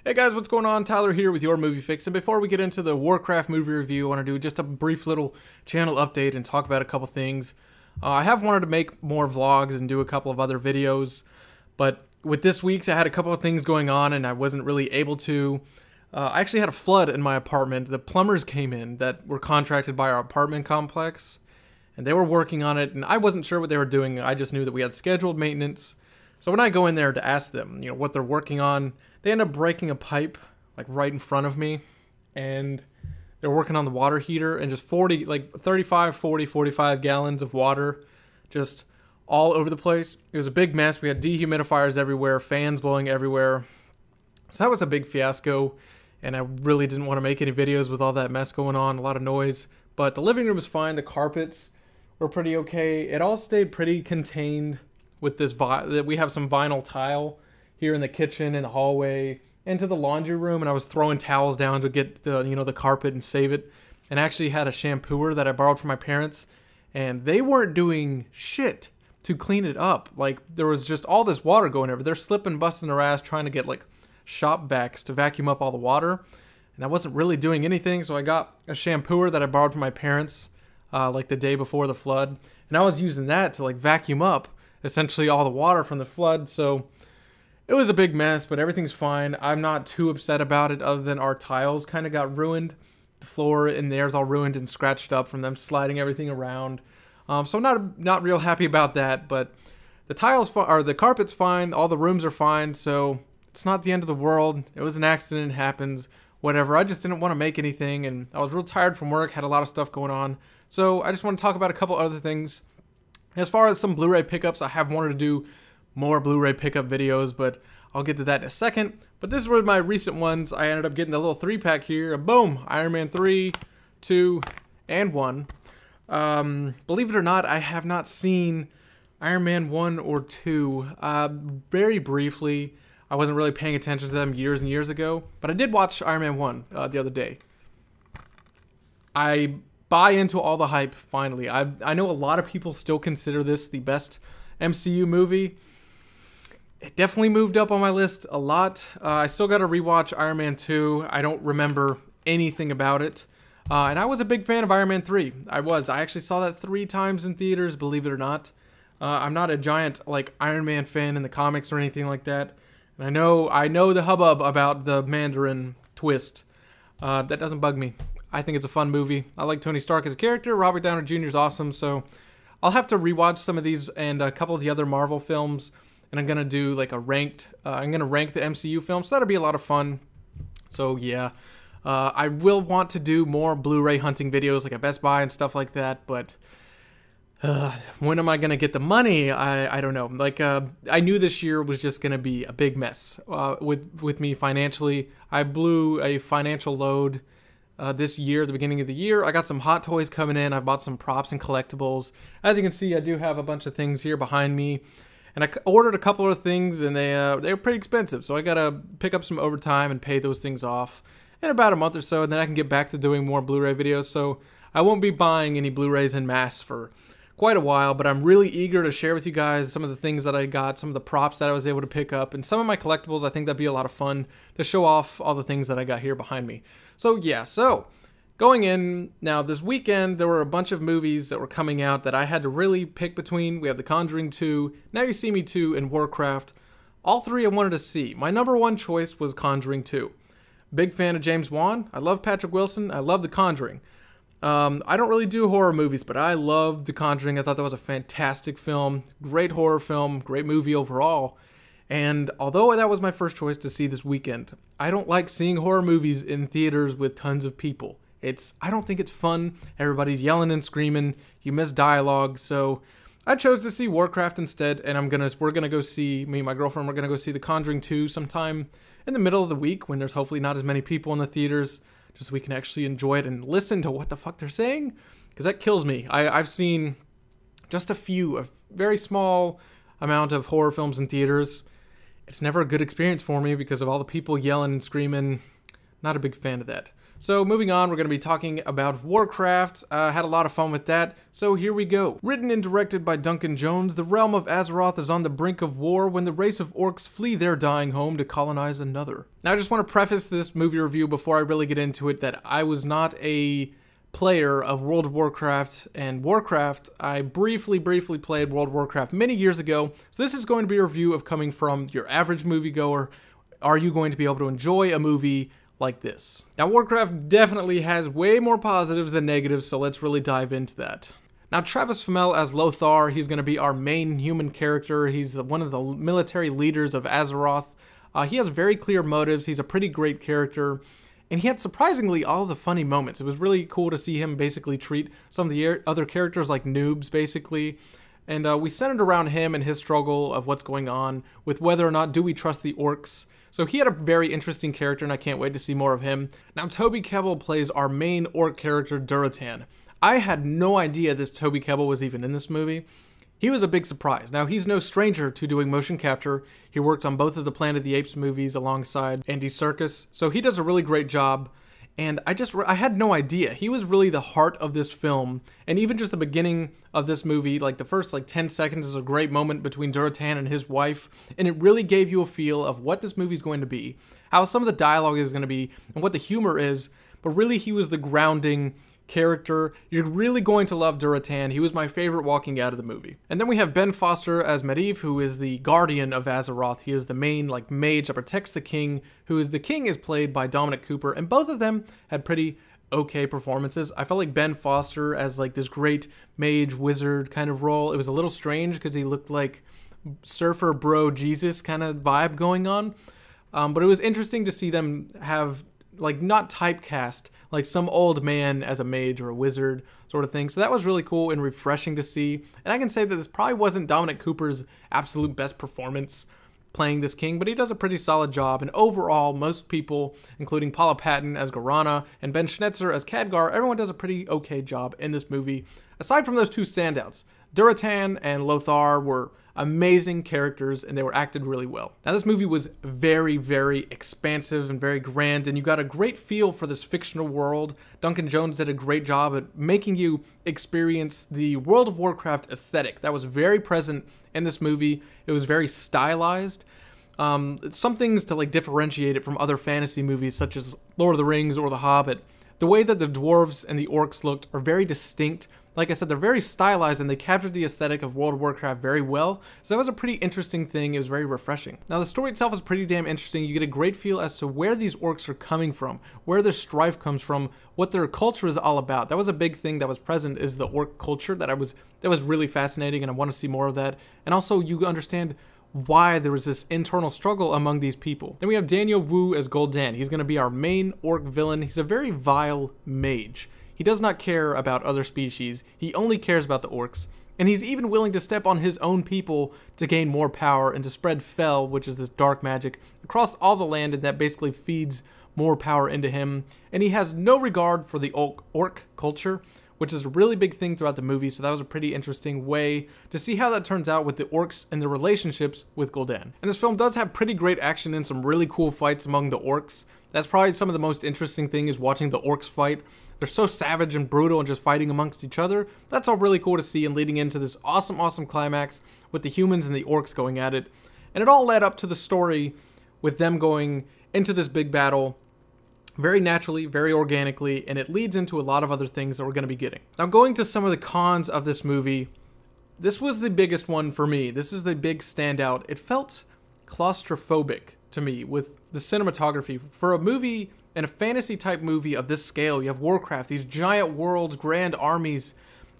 Hey guys, what's going on? Tyler here with your Movie Fix. And before we get into the Warcraft movie review, I want to do just a brief little channel update and talk about a couple things. I have wanted to make more vlogs and do a couple of other videos, but with this week's I had a couple of things going on and I wasn't really able to. I actually had a flood in my apartment. The plumbers came in that were contracted by our apartment complex, and they were working on it, and I wasn't sure what they were doing. I just knew that we had scheduled maintenance. So when I go in there to ask them, what they're working on, they end up breaking a pipe like right in front of me, and they're working on the water heater, and just 45 gallons of water just all over the place. It was a big mess. We had dehumidifiers everywhere, fans blowing everywhere. So that was a big fiasco, and I really didn't want to make any videos with all that mess going on, a lot of noise. But the living room was fine. The carpets were pretty okay. It all stayed pretty contained with this we have some vinyl tile here in the kitchen, in the hallway, into the laundry room, and I was throwing towels down to get the carpet and save it. And I actually had a shampooer that I borrowed from my parents, and they weren't doing shit to clean it up. Like, there was just all this water going over. They're slipping, busting their ass trying to get like shop vacs to vacuum up all the water, and I wasn't really doing anything. So I got a shampooer that I borrowed from my parents like the day before the flood, and I was using that to like vacuum up essentially all the water from the flood. So it was a big mess, but everything's fine. I'm not too upset about it, other than our tiles kind of got ruined. The floor in there's all ruined and scratched up from them sliding everything around. So I'm not real happy about that, but the the carpet's fine, all the rooms are fine, so it's not the end of the world. It was an accident, it happens, whatever. I just didn't want to make anything, and I was real tired from work, had a lot of stuff going on. So I just want to talk about a couple other things. As far as some Blu-ray pickups, I have wanted to do more Blu-ray pickup videos, but I'll get to that in a second. But this is one of my recent ones. I ended up getting the little 3-pack here. Boom! Iron Man 3, 2, and 1. Believe it or not, I have not seen Iron Man 1 or 2. Very briefly. I wasn't really paying attention to them years and years ago, but I did watch Iron Man 1 the other day. I buy into all the hype, finally. I know a lot of people still consider this the best MCU movie. It definitely moved up on my list a lot. I still got to rewatch Iron Man 2. I don't remember anything about it. And I was a big fan of Iron Man 3. I actually saw that 3 times in theaters, believe it or not. I'm not a giant like Iron Man fan in the comics or anything like that. And I know the hubbub about the Mandarin twist. That doesn't bug me. I think it's a fun movie. I like Tony Stark as a character. Robert Downey Jr. is awesome, so I'll have to rewatch some of these and a couple of the other Marvel films, and I'm gonna do like a ranked. I'm gonna rank the MCU films, so that'll be a lot of fun. So yeah, I will want to do more Blu-ray hunting videos, like at Best Buy and stuff like that. But when am I gonna get the money? I don't know. Like I knew this year was just gonna be a big mess with me financially. I blew a financial load. This year, the beginning of the year. I got some hot toys coming in. I bought some props and collectibles. As you can see, I do have a bunch of things here behind me. And I ordered a couple of things, and they were pretty expensive. So I got to pick up some overtime and pay those things off in about a month or so. And then I can get back to doing more Blu-ray videos. So I won't be buying any Blu-rays en masse for quite a while. But I'm really eager to share with you guys some of the things that I got, some of the props that I was able to pick up, and some of my collectibles. I think that'd be a lot of fun to show off all the things that I got here behind me. So yeah, going in, now this weekend, there were a bunch of movies that were coming out that I had to really pick between. We have The Conjuring 2, Now You See Me 2, and Warcraft. All 3 I wanted to see. My number 1 choice was Conjuring 2. Big fan of James Wan. I love Patrick Wilson. I love The Conjuring. I don't really do horror movies, but I loved The Conjuring. I thought that was a fantastic film. Great horror film. Great movie overall. And although that was my first choice to see this weekend, I don't like seeing horror movies in theaters with tons of people. I don't think it's fun. Everybody's yelling and screaming. You miss dialogue. So I chose to see Warcraft instead, and we're gonna go see, me and my girlfriend, we're gonna go see The Conjuring 2 sometime in the middle of the week when there's hopefully not as many people in the theaters, just so we can actually enjoy it and listen to what the fuck they're saying, because that kills me. I've seen just a very small amount of horror films in theaters. It's never a good experience for me because of all the people yelling and screaming. Not a big fan of that. So moving on, we're going to be talking about Warcraft. Had a lot of fun with that, so here we go. Written and directed by Duncan Jones, the realm of Azeroth is on the brink of war when the race of orcs flee their dying home to colonize another. Now I just want to preface this movie review before I really get into it that I was not a player of World of Warcraft and Warcraft. I briefly played World of Warcraft many years ago, so this is going to be a review of coming from your average moviegoer. Are you going to be able to enjoy a movie like this? Now, Warcraft definitely has way more positives than negatives, so let's really dive into that. Now, Travis Fimmel as Lothar, he's going to be our main human character. He's one of the military leaders of Azeroth. He has very clear motives. He's a pretty great character, and he had surprisingly all the funny moments. It was really cool to see him basically treat some of the other characters like noobs, basically. And we centered around him and his struggle of what's going on with whether or not do we trust the orcs. So he had a very interesting character, and I can't wait to see more of him. Now, Toby Kebbell plays our main orc character, Durotan. I had no idea this Toby Kebbell was even in this movie. He was a big surprise. Now, he's no stranger to doing motion capture. He worked on both of the Planet of the Apes movies alongside Andy Serkis, so he does a really great job. And I had no idea. He was really the heart of this film. And even just the beginning of this movie, like the first 10 seconds is a great moment between Durotan and his wife. And it really gave you a feel of what this movie's going to be, how some of the dialogue is going to be, and what the humor is. But really, he was the grounding character. You're really going to love Durotan. He was my favorite walking out of the movie. And then we have Ben Foster as Medivh, who is the guardian of Azeroth. He is the main mage that protects the king, the king is played by Dominic Cooper, and both of them had pretty okay performances. I felt like Ben Foster as this great mage wizard kind of role. It was a little strange because he looked like surfer bro Jesus kind of vibe going on. But it was interesting to see them have not typecast like some old man as a mage or a wizard sort of thing. So that was really cool and refreshing to see. And I can say that this probably wasn't Dominic Cooper's absolute best performance playing this king, but he does a pretty solid job. And overall, most people, including Paula Patton as Garana and Ben Schnetzer as Khadgar, everyone does a pretty okay job in this movie. Aside from those two standouts, Durotan and Lothar were amazing characters, and they were acted really well. Now, this movie was very, very expansive and very grand, and you got a great feel for this fictional world. Duncan Jones did a great job at making you experience the World of Warcraft aesthetic. That was very present in this movie. It was very stylized. Some things to differentiate it from other fantasy movies, such as Lord of the Rings or The Hobbit. The way that the dwarves and the orcs looked are very distinct. Like I said, they're very stylized, and they captured the aesthetic of World of Warcraft very well. So that was a pretty interesting thing. It was very refreshing. Now, the story itself is pretty damn interesting. You get a great feel as to where these orcs are coming from, where their strife comes from, what their culture is all about. That was a big thing that was present, is the orc culture that was really fascinating, and I want to see more of that. And also, you understand why there was this internal struggle among these people. Then we have Daniel Wu as Gul'dan. He's going to be our main orc villain. He's a very vile mage. He does not care about other species. He only cares about the orcs. And he's even willing to step on his own people to gain more power and to spread Fel, which is this dark magic, across all the land, and that basically feeds more power into him. And he has no regard for the orc culture, which is a really big thing throughout the movie. So that was a pretty interesting way to see how that turns out with the orcs and their relationships with Gul'dan. And this film does have pretty great action and some really cool fights among the orcs. That's probably some of the most interesting thing, is watching the orcs fight. They're so savage and brutal and just fighting amongst each other. That's all really cool to see, and leading into this awesome climax with the humans and the orcs going at it. And it all led up to the story with them going into this big battle very naturally, very organically, and it leads into a lot of other things that we're going to be getting. Now, going to some of the cons of this movie, this was the biggest one for me. This is the big standout. It felt claustrophobic to me with the cinematography. For a movie and a fantasy type movie of this scale, you have Warcraft, these giant worlds, grand armies.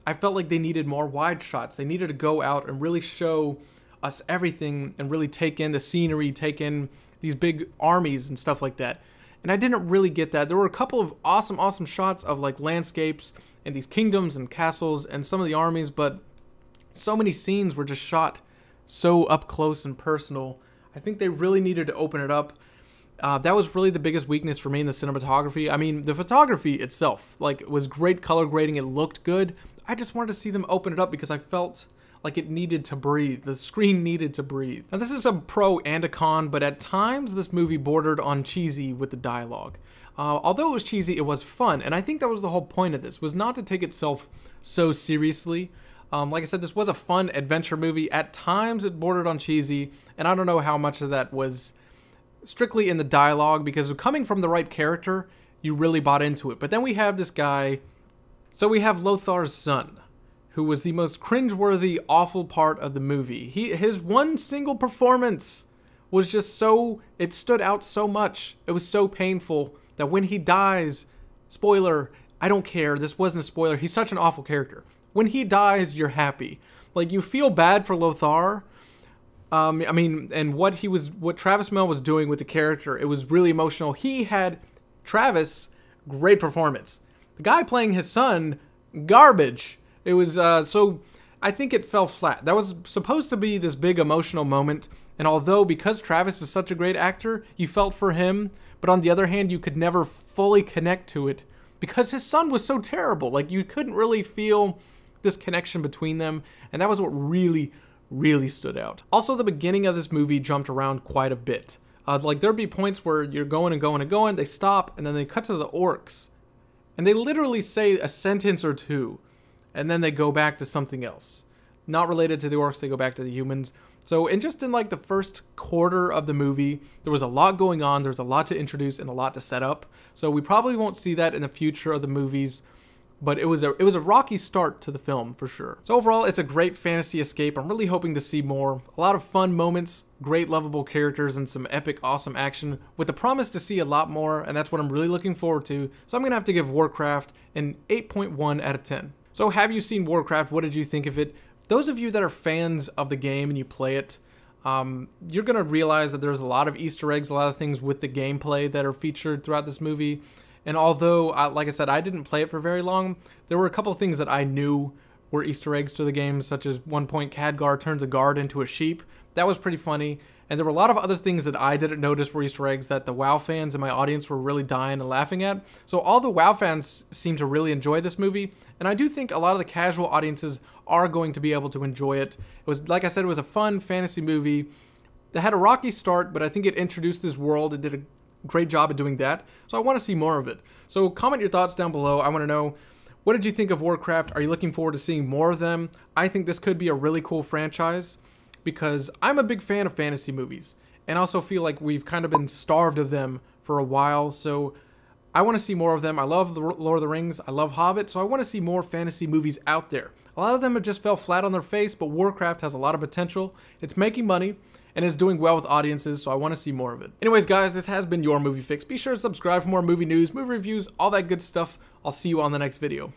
I felt like they needed more wide shots. They needed to go out and really show us everything and really take in the scenery, take in these big armies and stuff like that. And I didn't really get that. There were a couple of awesome shots of landscapes and these kingdoms and castles and some of the armies, but so many scenes were just shot so up close and personal. I think they really needed to open it up. That was really the biggest weakness for me in the cinematography. I mean, the photography itself, it was great color grading. It looked good. I just wanted to see them open it up because I felt like it needed to breathe. The screen needed to breathe. Now, this is a pro and a con, but at times this movie bordered on cheesy with the dialogue. Although it was cheesy, it was fun, and I think that was the whole point of this, was not to take itself so seriously. Like I said, this was a fun adventure movie. At times it bordered on cheesy, and I don't know how much of that was strictly in the dialogue, because coming from the right character, you really bought into it. But then we have this guy, so we have Lothar's son, who was the most cringeworthy, awful part of the movie. His one single performance was just so, it stood out so much. It was so painful that when he dies, spoiler, I don't care, this wasn't a spoiler, he's such an awful character. When he dies, you're happy. Like, you feel bad for Lothar. I mean, and what Travis Mill was doing with the character, it was really emotional. He had, Travis, great performance. The guy playing his son, garbage. It was, so I think it fell flat. That was supposed to be this big emotional moment, and although because Travis is such a great actor, you felt for him, but on the other hand, you could never fully connect to it because his son was so terrible. Like, you couldn't really feel this connection between them, and that was what really stood out. Also, the beginning of this movie jumped around quite a bit. Like, there'd be points where you're going and going and going, they stop, and then they cut to the orcs, and they literally say a sentence or two, and then they go back to something else. Not related to the orcs, they go back to the humans. So, and just in like the first quarter of the movie, there was a lot going on, there was a lot to introduce and a lot to set up. So we probably won't see that in the future of the movies, but it was a rocky start to the film for sure. So overall, it's a great fantasy escape. I'm really hoping to see more. A lot of fun moments, great lovable characters, and some epic awesome action with the promise to see a lot more, and that's what I'm really looking forward to. So I'm gonna have to give Warcraft an 8.1 out of 10. So have you seen Warcraft? What did you think of it? Those of you that are fans of the game and you play it, you're going to realize that there's a lot of Easter eggs, a lot of things with the gameplay that are featured throughout this movie. And although, like I said, I didn't play it for very long, there were a couple of things that I knew were Easter eggs to the game, such as one point Khadgar turns a guard into a sheep. That was pretty funny. And there were a lot of other things that I didn't notice were Easter eggs that the WoW fans in my audience were really dying and laughing at. So all the WoW fans seem to really enjoy this movie, and I do think a lot of the casual audiences are going to be able to enjoy it. It was, like I said, it was a fun fantasy movie that had a rocky start, but I think it introduced this world. It did a great job at doing that, so I want to see more of it. So comment your thoughts down below. I want to know, what did you think of Warcraft? Are you looking forward to seeing more of them? I think this could be a really cool franchise, because I'm a big fan of fantasy movies, and also feel like we've kind of been starved of them for a while, so I want to see more of them. I love the Lord of the Rings, I love Hobbit, so I want to see more fantasy movies out there. A lot of them have just fell flat on their face, but Warcraft has a lot of potential. It's making money, and it's doing well with audiences, so I want to see more of it. Anyways, guys, this has been your Movie Fix. Be sure to subscribe for more movie news, movie reviews, all that good stuff. I'll see you on the next video.